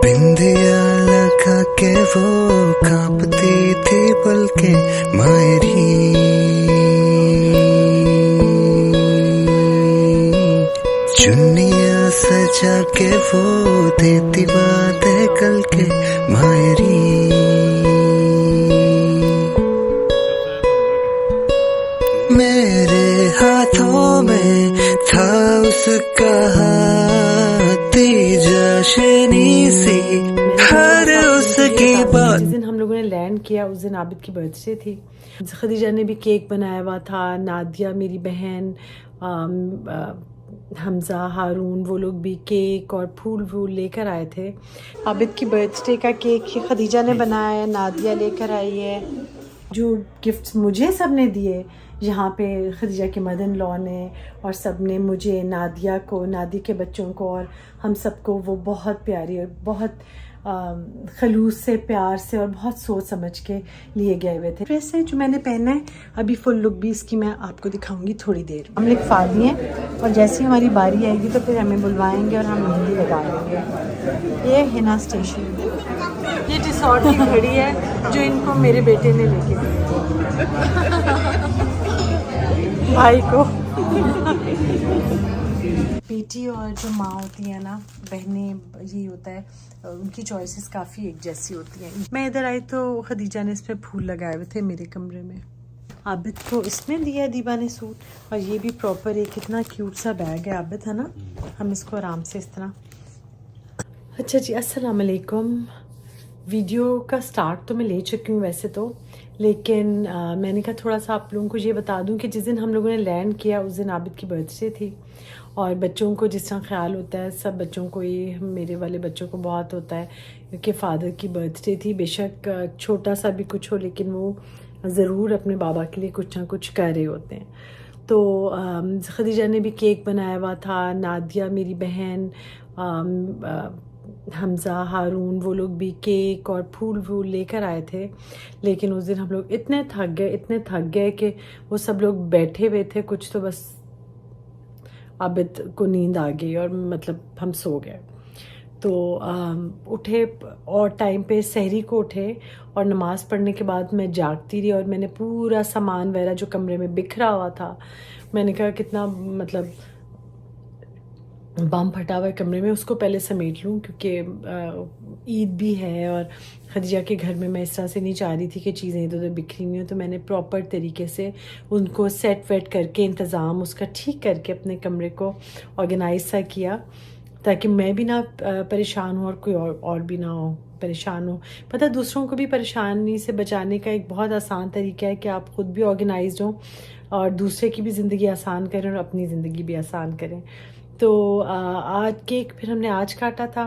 बिंदिया लगा के वो कांपती थी पलके मायरी, चुन्निया सजा के वो देती बातें कल के मायरी। मेरे हाथों में था उसका हाथ जशनी सी हर उसकी बात। जिस दिन हम लोगों ने लैंड किया उस दिन आबिद की बर्थडे थी। खदीजा ने भी केक बनाया हुआ था, नादिया मेरी बहन, हमजा, हारून, वो लोग भी केक और फूल वूल लेकर आए थे। आबिद की बर्थडे का केक खदीजा ने बनाया है, नादिया लेकर आई है। जो गिफ्ट्स मुझे सब ने दिए यहाँ पे खदीजा के मदन लॉ ने और सब ने मुझे, नादिया को, नादी के बच्चों को और हम सबको वो बहुत प्यारी और बहुत खलूस से, प्यार से और बहुत सोच समझ के लिए गए हुए थे। ड्रेस है जो मैंने पहना है, अभी फुल लुक भी इसकी मैं आपको दिखाऊंगी थोड़ी देर। हम लोग फादी हैं और जैसे ही हमारी बारी आएगी तो फिर हमें बुलवाएंगे और हम मेहंदी लगा लेंगे। ये हिना स्टेशन, ये रिसोर्ट की घड़ी है जो इनको मेरे बेटे ने लेके दी भाई को। बेटी और जो माँ होती है ना, बहनें, यही होता है, उनकी चॉइसेस काफ़ी एक जैसी होती हैं। मैं इधर आई तो खदीजा ने इसमें फूल लगाए हुए थे मेरे कमरे में। आबिद को इसमें दिया दीबा ने सूट, और ये भी प्रॉपर एक कितना क्यूट सा बैग है आबिद, है ना। हम इसको आराम से इस तरह। अच्छा जी, अस्सलाम वालेकुम। वीडियो का स्टार्ट तो मैं ले चुकी हूँ वैसे तो, लेकिन मैंने कहा थोड़ा सा आप लोगों को ये बता दूं कि जिस दिन हम लोगों ने लैंड किया उस दिन आबिद की बर्थडे थी। और बच्चों को जिस तरह ख्याल होता है, सब बच्चों को, ये मेरे वाले बच्चों को बहुत होता है क्योंकि फ़ादर की बर्थडे थी। बेशक छोटा सा भी कुछ हो, लेकिन वो ज़रूर अपने बाबा के लिए कुछ ना कुछ कर रहे होते हैं। तो खदीजा ने भी केक बनाया हुआ था, नादिया मेरी बहन, हमजा, हारून, वो लोग भी केक और फूल वूल लेकर आए थे। लेकिन उस दिन हम लोग इतने थक गए कि वो सब लोग बैठे हुए थे, कुछ तो बस आबिद को नींद आ गई और मतलब हम सो गए। तो उठे और टाइम पे सहरी को उठे और नमाज़ पढ़ने के बाद मैं जागती रही और मैंने पूरा सामान वगैरह जो कमरे में बिखरा हुआ था, मैंने कहा कितना मतलब बम फटा हुआ है कमरे में, उसको पहले समेट लूँ क्योंकि ईद भी है और खदीजा के घर में मैं इस तरह से नहीं चाह रही थी कि चीज़ें इधर उधर बिखरी हुई हैं। तो मैंने प्रॉपर तरीके से उनको सेट वेट करके, इंतज़ाम उसका ठीक करके अपने कमरे को ऑर्गेनाइज सा किया ताकि मैं भी ना परेशान हूँ और कोई और भी ना हो परेशान हो। पता है, दूसरों को भी परेशानी से बचाने का एक बहुत आसान तरीका है कि आप ख़ुद भी ऑर्गेनाइज्ड हों और दूसरे की भी ज़िंदगी आसान करें और अपनी ज़िंदगी भी आसान करें। तो आज केक फिर हमने आज काटा था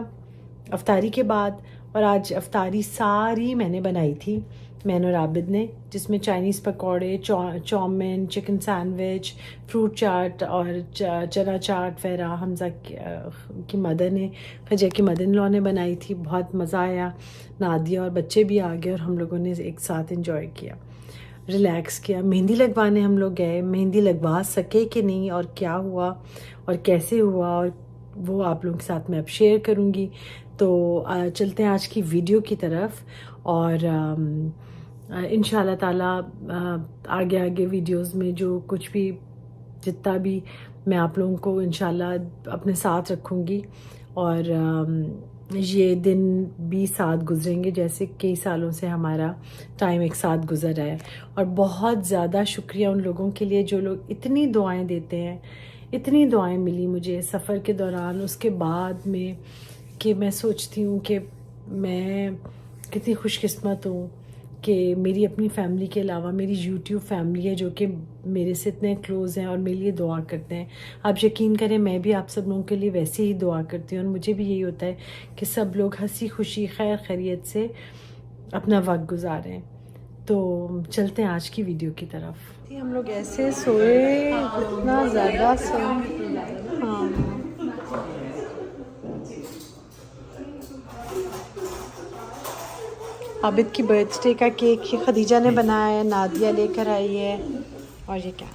अफ्तारी के बाद, और आज अफ्तारी सारी मैंने बनाई थी, मैंने और आबिद ने, जिसमें चाइनीज़ पकौड़े, चाउमीन, चिकन सैंडविच, फ्रूट चाट और चना चाट वगैरह हमजा की मदर ने, खदीजा की मदर इन लॉ ने बनाई थी। बहुत मज़ा आया, नादिया और बच्चे भी आ गए और हम लोगों ने एक साथ एंजॉय किया, रिलैक्स किया। मेहंदी लगवाने हम लोग गए, मेहंदी लगवा सके कि नहीं और क्या हुआ और कैसे हुआ, और वो आप लोगों के साथ मैं अब शेयर करूँगी। तो चलते हैं आज की वीडियो की तरफ, और इंशाल्लाह ताला आगे वीडियोस में जो कुछ भी, जितना भी मैं आप लोगों को इंशाल्लाह अपने साथ रखूँगी। और ये दिन भी साथ गुजरेंगे जैसे कई सालों से हमारा टाइम एक साथ गुजर रहा है। और बहुत ज़्यादा शुक्रिया उन लोगों के लिए जो लोग इतनी दुआएं देते हैं। इतनी दुआएं मिली मुझे सफ़र के दौरान, उसके बाद में, कि मैं सोचती हूँ कि मैं कितनी खुशकिस्मत हूँ कि मेरी अपनी फैमिली के अलावा मेरी यूट्यूब फैमिली है जो कि मेरे से इतने क्लोज़ हैं और मेरे लिए दुआ करते हैं। आप यकीन करें, मैं भी आप सब लोगों के लिए वैसे ही दुआ करती हूँ और मुझे भी यही होता है कि सब लोग हंसी खुशी खैर खैरियत से अपना वक्त गुजारें। तो चलते हैं आज की वीडियो की तरफ। हम लोग ऐसे सोए, इतना ज़्यादा हाँ, आबिद की बर्थडे का केक खदीजा ने बनाया है, नादिया लेकर आई है, और ये क्या।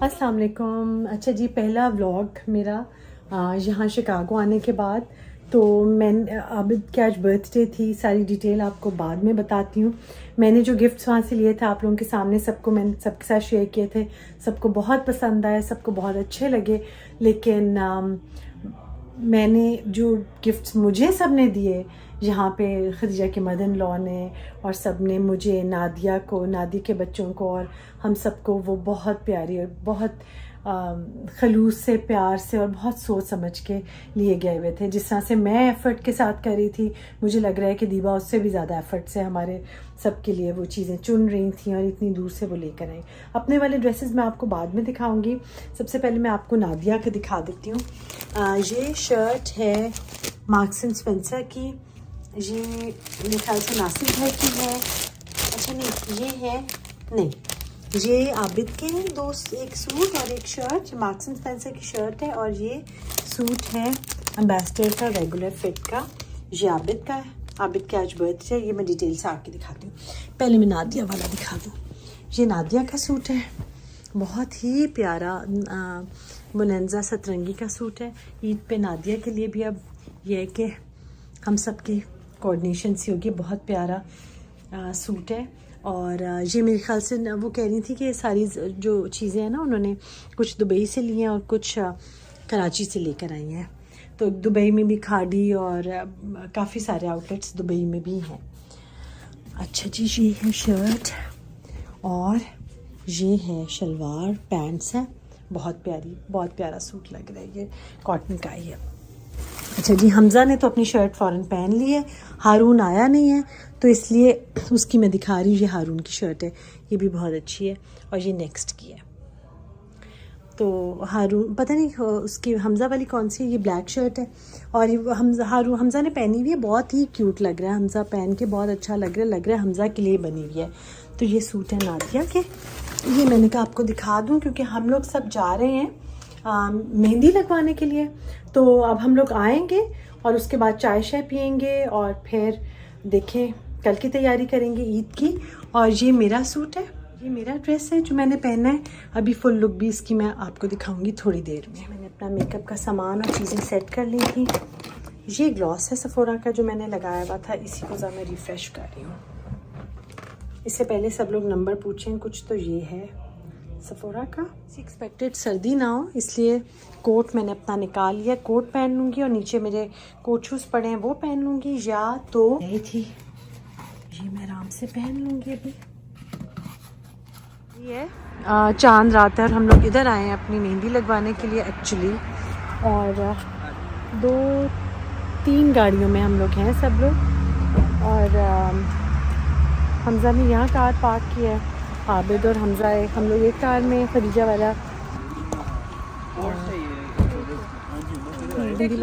अस्सलाम वालेकुम। अच्छा जी, पहला व्लॉग मेरा यहाँ शिकागो आने के बाद। तो मैं आबिद की आज बर्थडे थी, सारी डिटेल आपको बाद में बताती हूँ। मैंने जो गिफ्ट्स वहाँ से लिए थे आप लोगों के सामने मैंने सबके साथ शेयर किए थे। सबको बहुत पसंद आए, सबको बहुत अच्छे लगे। लेकिन मैंने जो गिफ्ट्स मुझे सब ने दिए, यहाँ पे खदीजा के मदर इन लॉ ने और सब ने मुझे, नादिया के बच्चों को और हम सबको वो बहुत प्यारी और बहुत खलूस से, प्यार से और बहुत सोच समझ के लिए गए हुए थे। जिस तरह से मैं एफ़र्ट के साथ कर रही थी, मुझे लग रहा है कि दीबा उससे भी ज़्यादा एफ़र्ट से हमारे सब के लिए वो चीज़ें चुन रही थी और इतनी दूर से वो लेकर आई। अपने वाले ड्रेसेस मैं आपको बाद में दिखाऊंगी। सबसे पहले मैं आपको नादिया का दिखा देती हूँ। ये शर्ट है मार्क्स एंड स्पेंसर की, ये मेरे ख्याल से नासिर भाई की है। अच्छा नहीं, ये है नहीं, ये आबिद के दोस्त, एक सूट और एक शर्ट, मार्क्स एंड स्पेंसर की शर्ट है और ये सूट है एम्बेसडर का रेगुलर फिट का। ये आबिद का है, आबिद के आज बर्थडे। ये मैं डिटेल से आके दिखाती हूँ। पहले मैं नादिया वाला दिखा दूँ। ये नादिया का सूट है, बहुत ही प्यारा बुनंजा सतरंगी का सूट है। ईद पे नादिया के लिए भी अब ये है कि हम सब की कोऑर्डिनेशन सी होगी। बहुत प्यारा सूट है। और ये मेरे ख्याल से वो कह रही थी कि सारी जो चीज़ें हैं ना, उन्होंने कुछ दुबई से ली हैं और कुछ कराची से लेकर आई हैं। तो दुबई में भी खाड़ी और काफ़ी सारे आउटलेट्स दुबई में भी हैं। अच्छा जी, ये है शर्ट और ये है शलवार, पैंट्स है। बहुत प्यारा सूट लग रहा है, ये कॉटन का ही है। अच्छा जी, हमज़ा ने तो अपनी शर्ट फ़ौरन पहन ली है। हारून आया नहीं है तो इसलिए उसकी मैं दिखा रही हूँ। ये हारून की शर्ट है, ये भी बहुत अच्छी है और ये नेक्स्ट की है। तो हारून पता नहीं उसकी हमज़ा वाली कौन सी है। ये ब्लैक शर्ट है और ये हमज़ा ने पहनी हुई है। बहुत ही क्यूट लग रहा है, हमज़ा पहन के बहुत अच्छा लग रहा है हमज़ा के लिए बनी हुई है। तो ये सूट है नादिया के। ये मैंने कहा आपको दिखा दूँ क्योंकि हम लोग सब जा रहे हैं मेहंदी लगवाने के लिए। तो अब हम लोग आएंगे और उसके बाद चाय शाय पियेंगे और फिर देखें कल की तैयारी करेंगे ईद की। और ये मेरा सूट है, ये मेरा ड्रेस है जो मैंने पहना है। अभी फुल लुक भी इसकी मैं आपको दिखाऊंगी थोड़ी देर में। मैंने अपना मेकअप का सामान और चीज़ें सेट कर ली थी। ये ग्लॉस है सफोरा का जो मैंने लगाया हुआ था, इसी को मैं रिफ़्रेश कर रही हूँ। इससे पहले सब लोग नंबर पूछें कुछ, तो ये है सफोरा का। एक्सपेक्टेड सर्दी ना हो इसलिए कोट मैंने अपना निकाल लिया। कोट पहन लूँगी और नीचे मेरे कोट शूज़ पड़े हैं वो पहन लूँगी, या तो यही थी ये मैं आराम से पहन लूँगी। अभी ये चांद रात है और हम लोग इधर आए हैं अपनी मेहंदी लगवाने के लिए एक्चुअली। और 2-3 गाड़ियों में हम लोग हैं सब लोग। और हमज़ा ने यहाँ कार पार्क की है, आबिद और हमज़ा है, हम लोग एक कार में, खदीजा वाला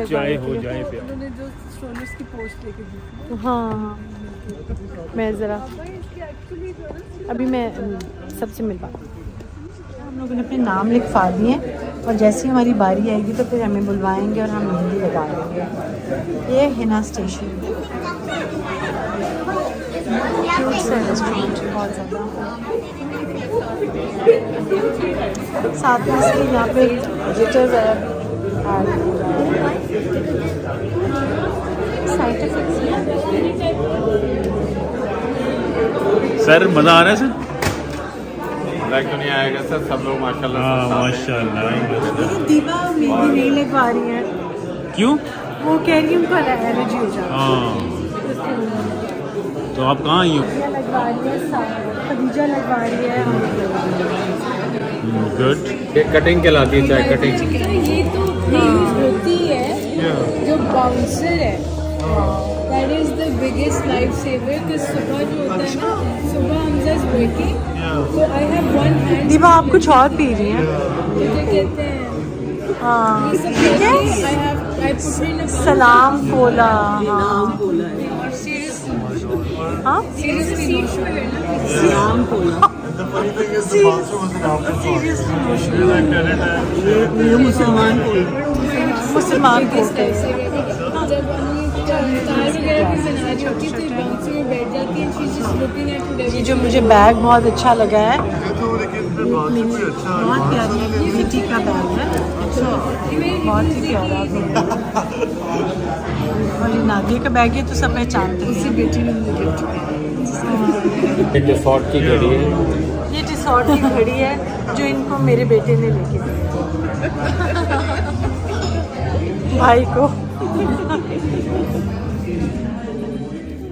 चाय हो जाए पे। हाँ, मैं ज़रा अभी मैं सबसे मिल पाती हूँ। हम लोगों ने अपने नाम लिखवा दिए और जैसे ही हमारी बारी आएगी तो फिर हमें बुलवाएंगे और हम मेहंदी लगा लेंगे। ये हिना स्टेशन, क्यूट सा रेस्टोरेंट बहुत ज़्यादा। साथ में इसके यहाँ पे जिटर सर मज़ा आ रहा है सर? लाइक तो नहीं आएगा सर, सब लोग माशाल्लाह। हाँ माशाल्लाह। दीपा मेहंदी नहीं लगवा रही है। क्यों? वो कह रही है उनको एलर्जी हो जाती है। हाँ, तो आप कहाँ आई हो? लगवा रही है, खदीजा लगवा रही है, हम लोग लगवा रहे हैं। गुड। ये कटिंग कहलाती है, चाय कटिंग। ये तो यूज होती है जो बाउंसर है, that is the biggest life saver. कि सुबह जो होता है ना, सुबह हम जस्ट वर्किंग, तो I have one hand. Deepa आप कुछ और पी रही हैं? मुझे कहते हैं हाँ, ये सब करके I have I put in अ सलाम कोला। हाँ हाँ, सीरियसली सलाम कोला। ये मुसलमान को जब कार वगैरह भी बना रही होती तो बाउंसर में बैठ जाती है। शी जस्ट लुकिंग एट ये जो मुझे बैग बहुत अच्छा लगा है, बहुत प्यारी ये बेटी का बैग है, बहुत ही प्यारा और ये नादिया का बैग है तो सब पहचानते हैं। इसी बेटी ने मुझे गिफ्ट किया। डिसॉर्ट की घड़ी है। ये डिसॉर्ट की घड़ी है जो इनको मेरे बेटे ने लेके दी भाई को।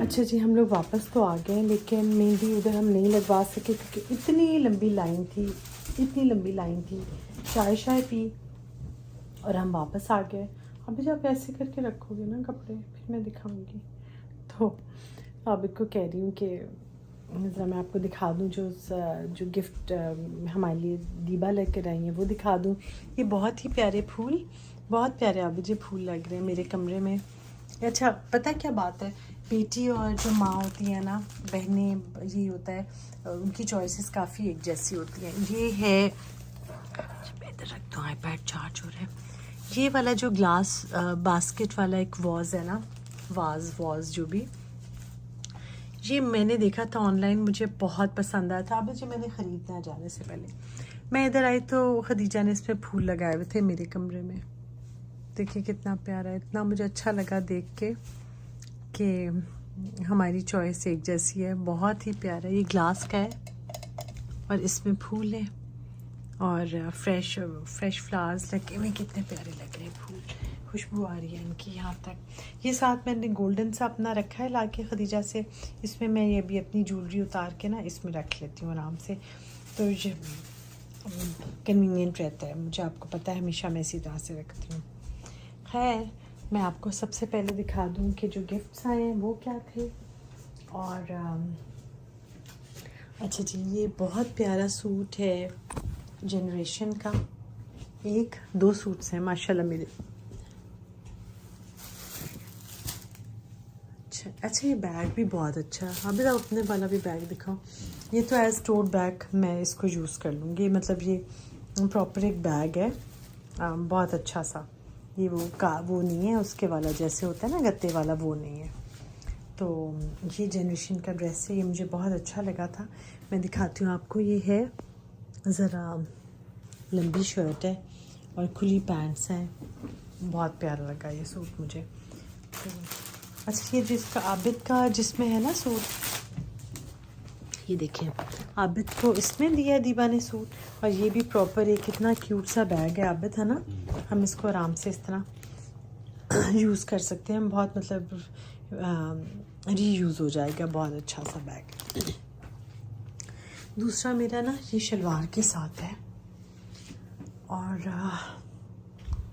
अच्छा जी, हम लोग वापस तो आ गए लेकिन मेहंदी उधर हम नहीं लगवा सके क्योंकि इतनी लंबी लाइन थी। चाय पी और हम वापस आ गए। अभी जब ऐसे करके रखोगे ना कपड़े फिर मैं दिखाऊंगी। तो अब को कह रही हूँ कि ज़रा मैं आपको दिखा दूँ जो गिफ्ट हमारे लिए दीबा लेकर आई है वो दिखा दूँ। ये बहुत ही प्यारे फूल, बहुत प्यारे अभी जी फूल लग रहे हैं मेरे कमरे में। अच्छा पता क्या बात है, बेटी और जो माँ होती है ना, बहनें, ये होता है उनकी चॉइसेस काफ़ी एक जैसी होती हैं। ये है, इधर रख दो, आईपैड चार्ज हो रहा है। ये वाला जो ग्लास बास्केट वाला एक वाज है ना, वाज जो भी, ये मैंने देखा था ऑनलाइन, मुझे बहुत पसंद आया था। अब जो मैंने ख़रीदना जाने से पहले मैं इधर आई तो खदीजा ने इसमें फूल लगाए हुए थे मेरे कमरे में। देखिए कितना प्यारा है, इतना मुझे अच्छा लगा देख के कि हमारी चॉइस एक जैसी है। बहुत ही प्यारा, ये ग्लास का है और इसमें फूल है और फ्रेश फ्लावर्स लगे हुए, कितने प्यारे लग रहे हैं फूल, खुशबू आ रही है इनकी यहाँ तक। ये साथ मैंने गोल्डन सा अपना रखा है लाके खदीजा से, इसमें मैं ये भी अपनी ज्वेलरी उतार के ना इसमें रख लेती हूँ आराम से, तो ये कन्वीनियंट रहता है मुझे। आपको पता है हमेशा मैं इसी तरह से रखती हूँ। खैर मैं आपको सबसे पहले दिखा दूँ कि जो गिफ्ट्स आए हैं वो क्या थे। और अच्छा जी, ये बहुत प्यारा सूट है जनरेशन का, 1-2 सूट्स हैं माशाल्लाह मेरे। अच्छा ये बैग भी बहुत अच्छा है। अभी तो अपने वाला भी बैग दिखाओ। ये तो एज टोट बैग मैं इसको यूज़ कर लूँगी, मतलब ये प्रॉपर एक बैग है, बहुत अच्छा सा। ये वो नहीं है उसके वाला जैसे होता है ना गत्ते वाला, वो नहीं है। तो ये जनरेशन का ड्रेस है, ये मुझे बहुत अच्छा लगा था। मैं दिखाती हूँ आपको। ये है ज़रा लंबी शर्ट है और खुली पैंट्स हैं, बहुत प्यारा लगा ये सूट मुझे। तो अच्छा ये जिसका आबिद का जिसमें है ना सूट, ये देखिए आबिद को इसमें दिया दीबा ने सूट, और ये भी प्रॉपर एक कितना क्यूट सा बैग है आबिद, है ना। हम इसको आराम से इस तरह यूज़ कर सकते हैं, बहुत मतलब रीयूज़ हो जाएगा, बहुत अच्छा सा बैग। दूसरा मेरा ना ये शलवार के साथ है, और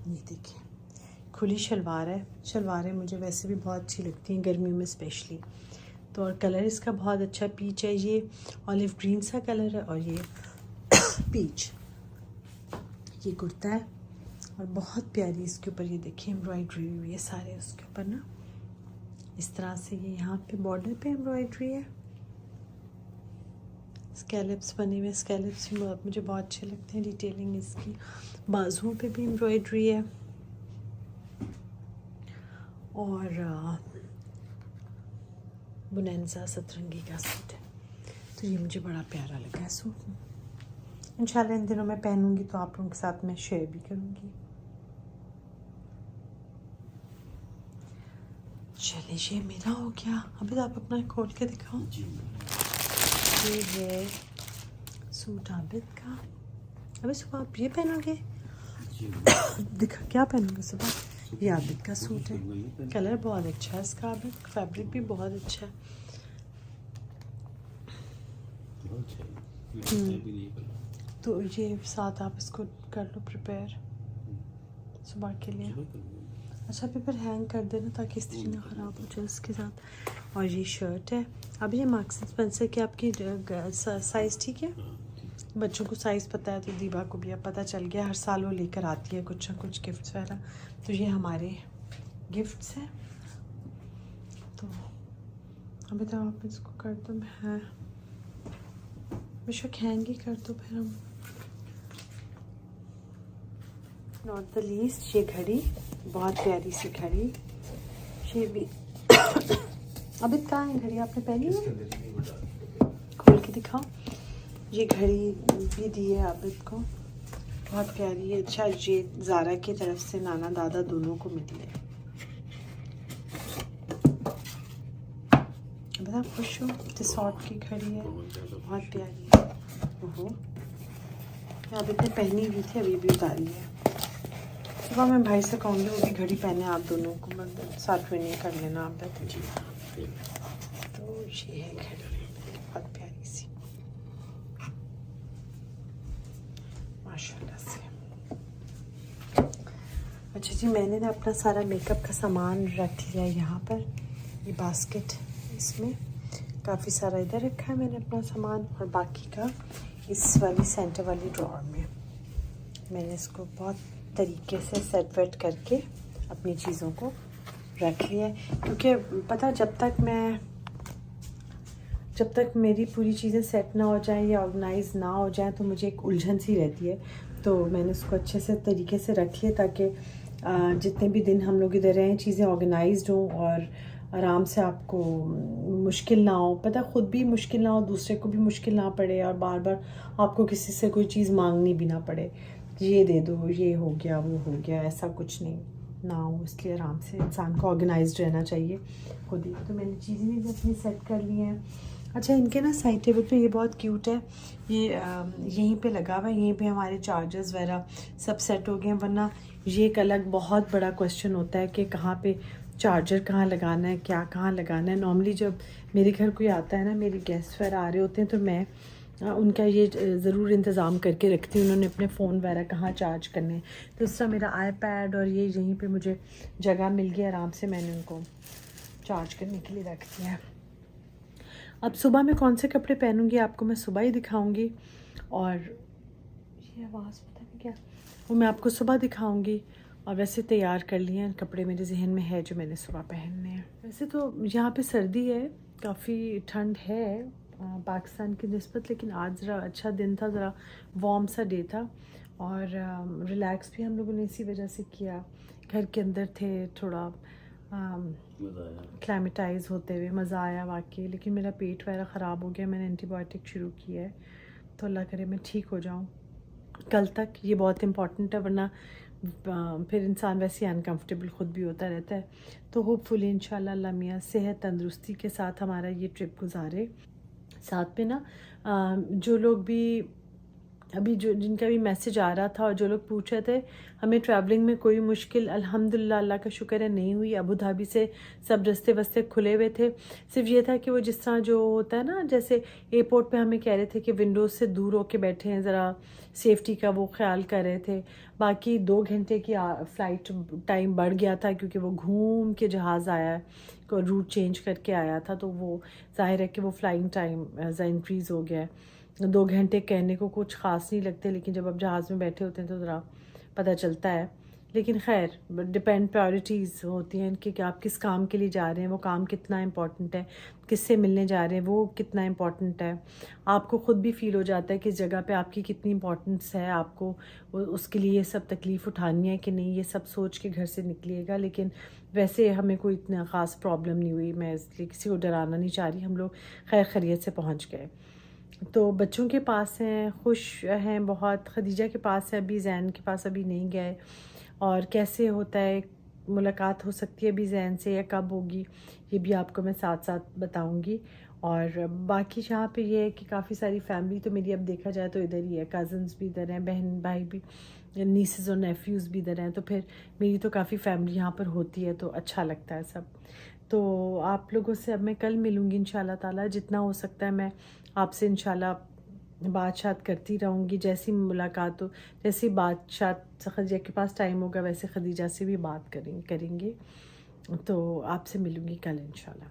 ये देखिए खुली शलवार है। शलवारें मुझे वैसे भी बहुत अच्छी लगती हैं गर्मियों में स्पेशली। तो और कलर इसका बहुत अच्छा पीच है, ये ऑलिव ग्रीन सा कलर है, और ये पीच। ये कुर्ता है और बहुत प्यारी इसके ऊपर ये देखिए एम्ब्रॉयडरी हुई है सारे उसके ऊपर ना, इस तरह से। ये यहाँ पे बॉर्डर पे एम्ब्रॉयडरी है, स्कैलप्स बने हुए, स्कैलप्स भी मुझे बहुत अच्छे लगते हैं, डिटेलिंग इसकी। बाजुओं पे भी एम्ब्रॉयडरी है, और बुनैंजा सतरंगी का सूट है। तो ये मुझे बड़ा प्यारा लगा है सूट। इंशाल्लाह इन दिनों मैं पहनूंगी तो आप लोगों के साथ मैं शेयर भी करूंगी। चलिए ये मेरा हो गया। अभी आप अपना खोल के दिखाओ। ये है सूट आबिद का। अभी सुबह आप ये पहनोगे? दिखा क्या पहनोगे सुबह? ये आबिद का सूट है, कलर बहुत अच्छा है इसका, आबिद फैब्रिक भी बहुत अच्छा है। तो ये साथ आप इसको कर लो प्रिपेयर सुबह के लिए। अच्छा पेपर हैंग कर देना ताकि इस्त्री ना ख़राब हो जाए इसके साथ। और ये शर्ट है। अब ये मार्क्स एंड स्पेंसर की आपकी साइज़ ठीक है? बच्चों को साइज़ पता है तो दीबा को भी अब पता चल गया, हर साल वो लेकर आती है कुछ ना कुछ गिफ्ट्स वगैरह। तो ये हमारे गिफ्ट्स हैं। तो अभी तो आप इसको कर दो, मैं बेशक हैंग ही कर दो फिर हम। नॉट द लीस्ट ये घड़ी, बहुत प्यारी सी घड़ी, ये भी अभी कहाँ है घड़ी? आपने पहनी है? खोल के दिखाओ। ये घड़ी भी दी है आबिद को, बहुत प्यारी है। अच्छा, ये ज़ारा की तरफ से नाना दादा दोनों को मिली है। बड़ा खुश हूँ। टिसॉट की घड़ी है, बहुत प्यारी है। ओहो, आबिद ने पहनी हुई थी, अभी भी उतारी है। सुबह मैं भाई से कहूँगी वो भी घड़ी पहने, आप दोनों को मतलब साथ में नहीं कर लेना आप। तो ये है घड़ी, बहुत प्यारी सी, माशाल्लाह से। अच्छा जी, मैंने ना अपना सारा मेकअप का सामान रख लिया यहाँ पर, ये बास्केट, इसमें काफ़ी सारा इधर रखा है मैंने अपना सामान, और बाकी का इस वाली सेंटर वाली ड्रॉअर में मैंने इसको बहुत तरीके से सेट वेट करके अपनी चीज़ों को रख लिया है। क्योंकि पता, जब तक मेरी पूरी चीज़ें सेट ना हो जाएं या ऑर्गेनाइज ना हो जाएं तो मुझे एक उलझन सी रहती है। तो मैंने उसको अच्छे से तरीके से रख लिया ताकि जितने भी दिन हम लोग इधर रहें चीज़ें ऑर्गेनाइज्ड हों और आराम से आपको मुश्किल ना हो। पता, ख़ुद भी मुश्किल ना हो, दूसरे को भी मुश्किल ना पड़े, और बार बार आपको किसी से कोई चीज़ मांगनी भी ना पड़े, ये दे दो, ये हो गया, वो हो गया, ऐसा कुछ नहीं ना हो। इसलिए आराम से इंसान को ऑर्गेनाइज्ड रहना चाहिए खुद ही। तो मैंने चीज़ें भी अपनी सेट कर ली हैं। अच्छा, इनके ना साइड टेबल पे ये बहुत क्यूट है, ये यहीं पे लगा हुआ है, यहीं पे हमारे चार्जर्स वगैरह सब सेट हो गए हैं। वरना ये एक अलग बहुत बड़ा क्वेश्चन होता है कि कहाँ पे चार्जर कहाँ लगाना है, क्या कहाँ लगाना है। नॉर्मली जब मेरे घर कोई आता है ना, मेरे गेस्ट वगैरह आ रहे होते हैं, तो मैं उनका ये ज़रूर इंतज़ाम करके रखती हूँ उन्होंने अपने फ़ोन वगैरह कहाँ चार्ज करने हैं। तो इस तरह मेरा आईपैड और ये यहीं पे मुझे जगह मिल गई, आराम से मैंने उनको चार्ज करने के लिए रख दिया है। अब सुबह में कौन से कपड़े पहनूंगी आपको मैं सुबह ही दिखाऊंगी, और ये आवाज़ पता नहीं क्या, वो मैं आपको सुबह दिखाऊंगी। और वैसे तैयार कर लिए हैं कपड़े, मेरे जहन में है जो मैंने सुबह पहनने हैं। वैसे तो यहाँ पे सर्दी है, काफ़ी ठंड है पाकिस्तान की निस्बत, लेकिन आज ज़रा अच्छा दिन था, ज़रा वार्म सा डे था, और रिलैक्स भी हम लोगों ने इसी वजह से किया। घर के अंदर थे, थोड़ा क्लाइमेटाइज होते हुए मज़ा आया वाकई। लेकिन मेरा पेट वगैरह ख़राब हो गया, मैंने एंटीबायोटिक शुरू की है, तो अल्लाह करे मैं ठीक हो जाऊँ कल तक। ये बहुत इम्पॉर्टेंट है, वरना फिर इंसान वैसे ही अनकम्फर्टेबल ख़ुद भी होता रहता है। तो होपफुली इंशाल्लाह अल्लाह मियाँ सेहत तंदुरुस्ती के साथ हमारा ये ट्रिप गुजारे। साथ में ना जो लोग भी अभी जो जिनका भी मैसेज आ रहा था और जो लोग पूछ रहे थे हमें ट्रैवलिंग में कोई मुश्किल, अल्हम्दुलिल्लाह अल्लाह का शुक्र है नहीं हुई। अबू धाबी से सब रास्ते वस्ते खुले हुए थे। सिर्फ ये था कि वो जिस तरह जो होता है ना, जैसे एयरपोर्ट पे हमें कह रहे थे कि विंडोज़ से दूर होके बैठे हैं, ज़रा सेफ्टी का वो ख्याल कर रहे थे। बाकी 2 घंटे की फ़्लाइट टाइम बढ़ गया था क्योंकि वो घूम के जहाज़ आया है, को रूट चेंज करके आया था, तो वो ज़ाहिर है कि वो फ़्लाइंग टाइम इंक्रीज़ हो गया है। 2 घंटे कहने को कुछ ख़ास नहीं लगते, लेकिन जब आप जहाज़ में बैठे होते हैं तो ज़रा पता चलता है। लेकिन खैर, डिपेंड, प्रायोरिटीज़ होती हैं कि आप किस काम के लिए जा रहे हैं, वो काम कितना इम्पोर्टेंट है, किससे मिलने जा रहे हैं वो कितना इम्पोर्टेंट है। आपको ख़ुद भी फ़ील हो जाता है कि इस जगह पे आपकी कितनी इम्पोर्टेंस है, आपको उसके लिए ये सब तकलीफ़ उठानी है कि नहीं, ये सब सोच के घर से निकलिएगा। लेकिन वैसे हमें कोई इतना ख़ास प्रॉब्लम नहीं हुई, मैं इसलिए किसी को डराना नहीं चाह रही। हम लोग खैर खैरियत से पहुँच गए। तो बच्चों के पास हैं, खुश हैं बहुत। खदीजा के पास है अभी, जैन के पास अभी नहीं गए। और कैसे होता है, मुलाकात हो सकती है अभी जैन से या कब होगी, ये भी आपको मैं साथ साथ बताऊंगी। और बाकी यहाँ पे ये है कि काफ़ी सारी फैमिली तो मेरी अब देखा जाए तो इधर ही है, कज़न्स भी इधर हैं, बहन भाई भी, नीसेस और नेफ्यूज़ भी इधर हैं। तो फिर मेरी तो काफ़ी फैमिली यहाँ पर होती है, तो अच्छा लगता है सब। तो आप लोगों से अब मैं कल मिलूँगी इंशाल्लाह ताला, जितना हो सकता है मैं आपसे इंशाल्लाह बात करती रहूँगी। जैसी मुलाकात हो, जैसी बात खदीजा के पास टाइम होगा वैसे खदीजा से भी बात करेंगे। तो आपसे मिलूँगी कल इंशाल्लाह।